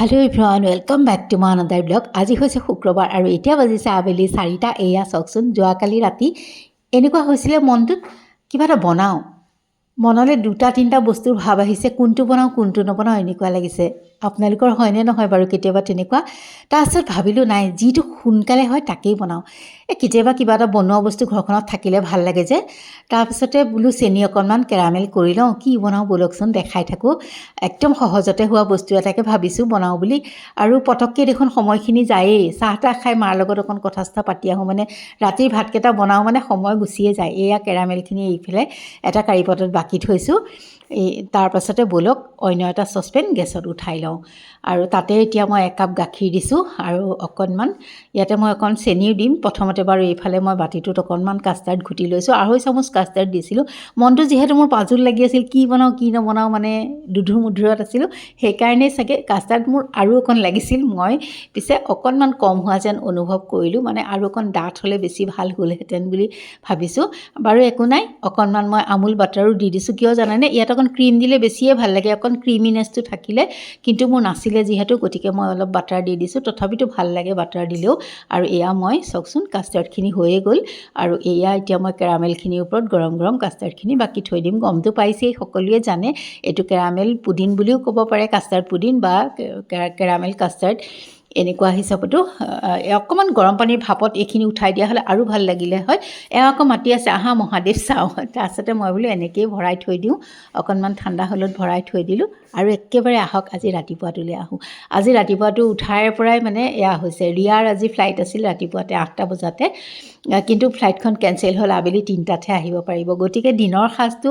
Hello everyone welcome back to my another blog. আজি হৈছে শুক্ৰবাৰ আৰু এতিয়া বাজিছে আবেলি 4টা। এয়া চাওকচোন, যোৱাকালি ৰাতি এনেকুৱা হৈছিলে মনটোত কিবা এটা বনাওঁ, মনলৈ দুটা তিনিটা বস্তুৰ ভাৱ আহিছে, কোনটো বনাওঁ কোনটো নবনাওঁ এনেকুৱা লাগিছে। আপোনালোকৰ হয়নে নহয় বাৰু কেতিয়াবা তেনেকুৱা? তাৰপিছত ভাবিলোঁ নাই, যিটো সোনকালে হয় তাকেই বনাওঁ। কেতিয়াবা কিবা এটা বনোৱা বস্তু ঘৰখনত থাকিলে ভাল লাগে যে। তাৰপিছতে বোলো চেনি অকণমান কেৰামেল কৰি লওঁ, কি বনাওঁ ব'লকচোন দেখাই থাকোঁ। একদম সহজতে হোৱা বস্তু এটাকে ভাবিছোঁ বনাওঁ বুলি, আৰু পটককৈ দেখোন সময়খিনি যায়েই। চাহ তাহ খাই মাৰ লগত অকণ কথা চথা পাতি আহোঁ, মানে ৰাতিৰ ভাতকেইটা বনাওঁ মানে সময় গুচিয়ে যায়। এয়া কেৰামেলখিনি এইফালে এটা কাৰীপটত বাকি থৈছোঁ। তাৰপাছতে ব'লক অন্য এটা চচপেন গেছত উঠাই লওঁ, আৰু তাতে এতিয়া মই 1 কাপ গাখীৰ দিছোঁ, আৰু অকণমান ইয়াতে মই অকণ চেনিও দিম। প্ৰথমতে বাৰু এইফালে মই বাতিটোত অকণমান কাষ্টাৰ্ড ঘুটি লৈছোঁ, 2.5 চামুচ কাষ্টাৰ্ড দিছিলোঁ। মনটো যিহেতু মোৰ পাজুল লাগি আছিল, কি বনাওঁ কি নবনাওঁ, মানে দুধুৰ মুধুৰত আছিলোঁ, সেইকাৰণেই চাগে কাষ্টাৰ্ড মোৰ আৰু অকণ লাগিছিল। মই পিছে অকণমান কম হোৱা যেন অনুভৱ কৰিলোঁ, মানে আৰু অকণ ডাঠ হ'লে বেছি ভাল হ'লহেঁতেন বুলি ভাবিছোঁ। বাৰু একো নাই, অকণমান মই আমুল বাটাৰো দি দিছোঁ। কিয় জানেনে, ইয়াত অকণ ক্ৰীম দিলে বেছিয়ে ভাল লাগে, অকণ ক্ৰীমিনেছটো থাকিলে, কিন্তু মোৰ নাছিলে যিহেতু, গতিকে মই অলপ বাটাৰ দি দিছোঁ। তথাপিতো ভাল লাগে বাটাৰ দিলেও। আৰু এয়া মই চাওকচোন কাষ্টাৰ্ডখিনি হৈয়ে গ'ল, আৰু এয়া এতিয়া মই কেৰামেলখিনিৰ ওপৰত গৰম গৰম কাষ্টাৰ্ডখিনি বাকি থৈ দিম। গমটো পাইছেই, সকলোৱে জানে এইটো কেৰামেল পুডিং বুলিও ক'ব পাৰে, কাষ্টাৰ্ড পুডিং বা কেৰামেল কাষ্টাৰ্ড এনেকুৱা হিচাপতো। অকণমান গৰম পানীৰ ভাপত এইখিনি উঠাই দিয়া হ'লে আৰু ভাল লাগিলে হয়। এওঁ আকৌ মাতি আছে, আহা মহাদেৱ চাওঁ। তাৰপাছতে মই বোলো এনেকেই ভৰাই থৈ দিওঁ, অকণমান ঠাণ্ডা হ'লত ভৰাই থৈ দিলোঁ। আৰু একেবাৰে আহক আজি ৰাতিপুৱাটোলৈ আহোঁ। আজি ৰাতিপুৱাটো উঠাৰ পৰাই মানে এয়া হৈছে, ৰিয়াৰ আজি ফ্লাইট আছিল ৰাতিপুৱাতে 8টা বজাতে, কিন্তু ফ্লাইটখন কেঞ্চেল হ'ল, আবেলি 3টাতহে আহিব পাৰিব। গতিকে দিনৰ সাজটো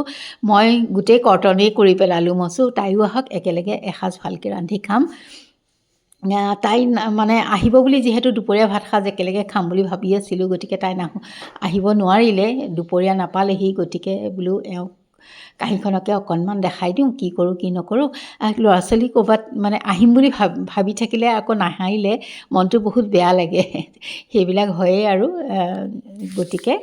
মই গোটেই কৰ্তনেই কৰি পেলালোঁ। মচো তাইও আহক, একেলগে এসাঁজ ভালকৈ ৰান্ধি খাম। তাই মানে আহিব বুলি যিহেতু দুপৰীয়া ভাত সাজ একেলগে খাম বুলি ভাবি আছিলোঁ, গতিকে তাই আহিব নোৱাৰিলে, দুপৰীয়া নাপালেহি। গতিকে বোলো এওঁক কাঁহীখনকে অকণমান দেখাই দিওঁ, কি কৰোঁ কি নকৰোঁ। ল'ৰা ছোৱালী ক'ৰবাত মানে আহিম বুলি ভাবি থাকিলে আকৌ নাহাৰিলে মনটো বহুত বেয়া লাগে, সেইবিলাক হয়েই আৰু। গতিকে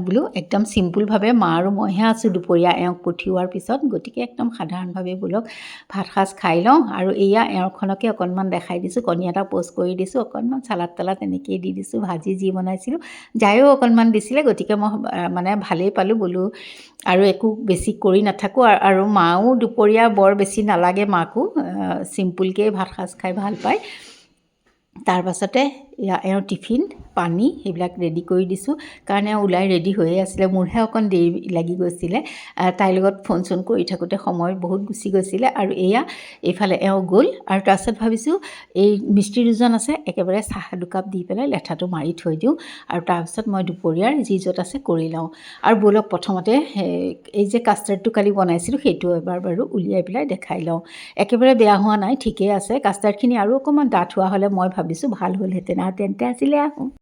বোলো একদম চিম্পুলভাৱে মা আৰু মইহে আছোঁ দুপৰীয়া এওঁক পঠিওৱাৰ পিছত, গতিকে একদম সাধাৰণভাৱে বোলক ভাত সাজ খাই লওঁ। আৰু এয়া এওঁখনকে অকণমান দেখাই দিছোঁ, কণী এটা প'ষ্ট কৰি দিছোঁ, অকণমান চালাড তালাড এনেকৈয়ে দি দিছোঁ, ভাজি যি বনাইছিলোঁ যায়ো অকণমান দিছিলে, গতিকে মই মানে ভালেই পালোঁ বোলো, আৰু একো বেছি কৰি নাথাকোঁ। আৰু মাও দুপৰীয়া বৰ বেছি নালাগে, মাকো চিম্পুলকৈ ভাত সাজ খাই ভাল পায়। তাৰপাছতে এওঁৰ টিফিন পানী সেইবিলাক ৰেডি কৰি দিছোঁ, কাৰণ এওঁ ওলাই ৰেডি হৈয়ে আছিলে। মোৰহে অকণ দেৰি লাগি গৈছিলে, তাইৰ লগত ফোন চোন কৰি থাকোঁতে সময় বহুত গুচি গৈছিলে। আৰু এয়া এইফালে এওঁ গ'ল, আৰু তাৰপিছত ভাবিছোঁ এই মিস্ত্ৰী দুজন আছে, একেবাৰে চাহ দুকাপ দি পেলাই লেঠাটো মাৰি থৈ দিওঁ, আৰু তাৰপিছত মই দুপৰীয়াৰ যি য'ত আছে কৰি লওঁ। আৰু ব'লক প্ৰথমতে এই যে কাষ্টাৰ্ডটো কালি বনাইছিলোঁ সেইটো এবাৰ বাৰু উলিয়াই পেলাই দেখাই লওঁ। একেবাৰে বেয়া হোৱা নাই, ঠিকেই আছে। কাষ্টাৰ্ডখিনি আৰু অকণমান ডাঠ হোৱা হ'লে মই ভাবিছোঁ ভাল হ'লহেঁতেন, আৰু তেন্তে আজিলৈ আহোঁ।